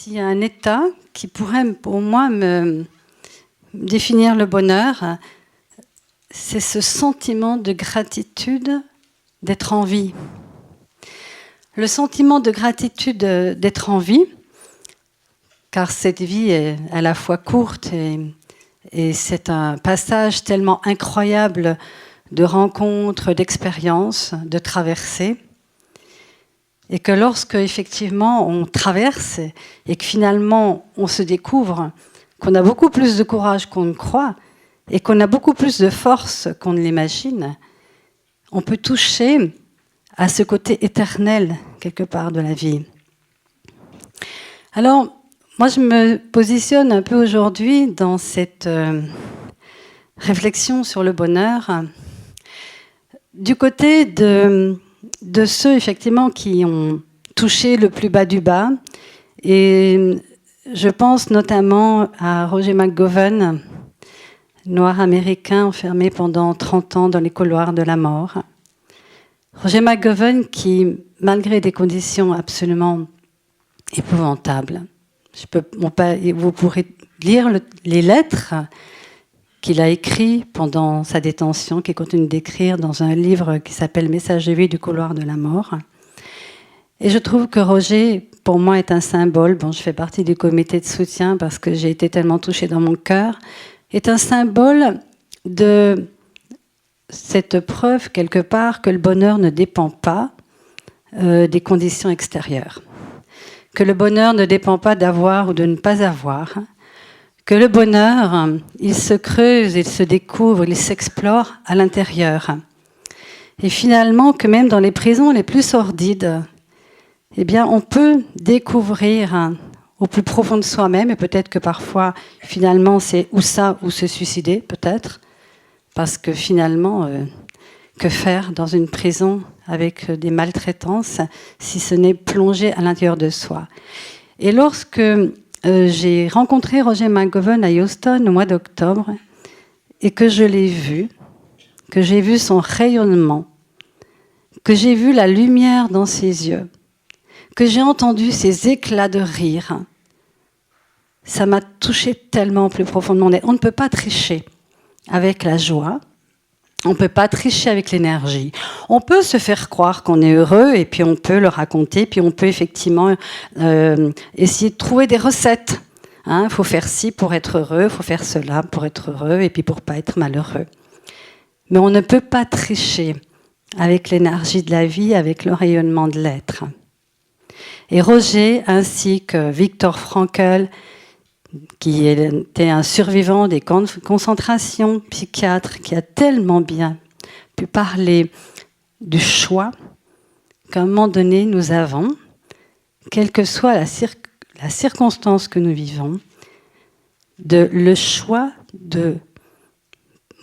S'il y a un état qui pourrait, pour moi, me définir le bonheur, c'est ce sentiment de gratitude d'être en vie. Le sentiment de gratitude d'être en vie, car cette vie est à la fois courte et c'est un passage tellement incroyable de rencontres, d'expériences, de traversées. Et que lorsque, effectivement, on traverse et que finalement, on se découvre qu'on a beaucoup plus de courage qu'on ne croit et qu'on a beaucoup plus de force qu'on ne l'imagine, on peut toucher à ce côté éternel, quelque part, de la vie. Alors, moi, je me positionne un peu aujourd'hui dans cette réflexion sur le bonheur du côté de ceux, effectivement, qui ont touché le plus bas du bas. Et je pense notamment à Roger McGowan, noir américain enfermé pendant 30 ans dans les couloirs de la mort. Roger McGowan qui, malgré des conditions absolument épouvantables, vous pourrez lire les lettres qu'il a écrit pendant sa détention, qu'il continue d'écrire dans un livre qui s'appelle « Message de vie du couloir de la mort ». Et je trouve que Roger, pour moi, est un symbole. Bon, je fais partie du comité de soutien parce que j'ai été tellement touchée dans mon cœur. Est un symbole de cette preuve, quelque part, que le bonheur ne dépend pas des conditions extérieures. Que le bonheur ne dépend pas d'avoir ou de ne pas avoir. Que le bonheur, il se creuse, il se découvre, il s'explore à l'intérieur. Et finalement, que même dans les prisons les plus sordides, eh bien, on peut découvrir au plus profond de soi-même, et peut-être que parfois, finalement, c'est ou ça, ou se suicider, peut-être, parce que finalement, que faire dans une prison avec des maltraitances, si ce n'est plonger à l'intérieur de soi. Et lorsque j'ai rencontré Roger McGowan à Houston au mois d'octobre et que je l'ai vu, que j'ai vu son rayonnement, que j'ai vu la lumière dans ses yeux, que j'ai entendu ses éclats de rire, ça m'a touchée tellement plus profondément. On ne peut pas tricher avec la joie, on ne peut pas tricher avec l'énergie. On peut se faire croire qu'on est heureux et puis on peut le raconter, puis on peut effectivement essayer de trouver des recettes. Il faut faire ci pour être heureux, il faut faire cela pour être heureux et puis pour ne pas être malheureux. Mais on ne peut pas tricher avec l'énergie de la vie, avec le rayonnement de l'être. Et Roger, ainsi que Viktor Frankl, qui était un survivant des camps de concentration, psychiatre, qui a tellement bien pu parler du choix qu'à un moment donné, nous avons, quelle que soit la circonstance que nous vivons, le choix de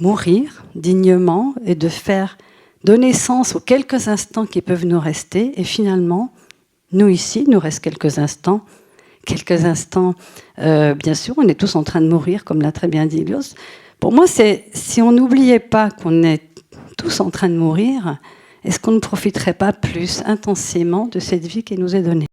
mourir dignement et de donner sens aux quelques instants qui peuvent nous rester. Et finalement, nous ici, il nous reste quelques instants. Bien sûr, on est tous en train de mourir, comme l'a très bien dit Ilios. Pour moi, c'est si on n'oubliait pas qu'on est tous en train de mourir, est-ce qu'on ne profiterait pas plus intensément de cette vie qui nous est donnée ?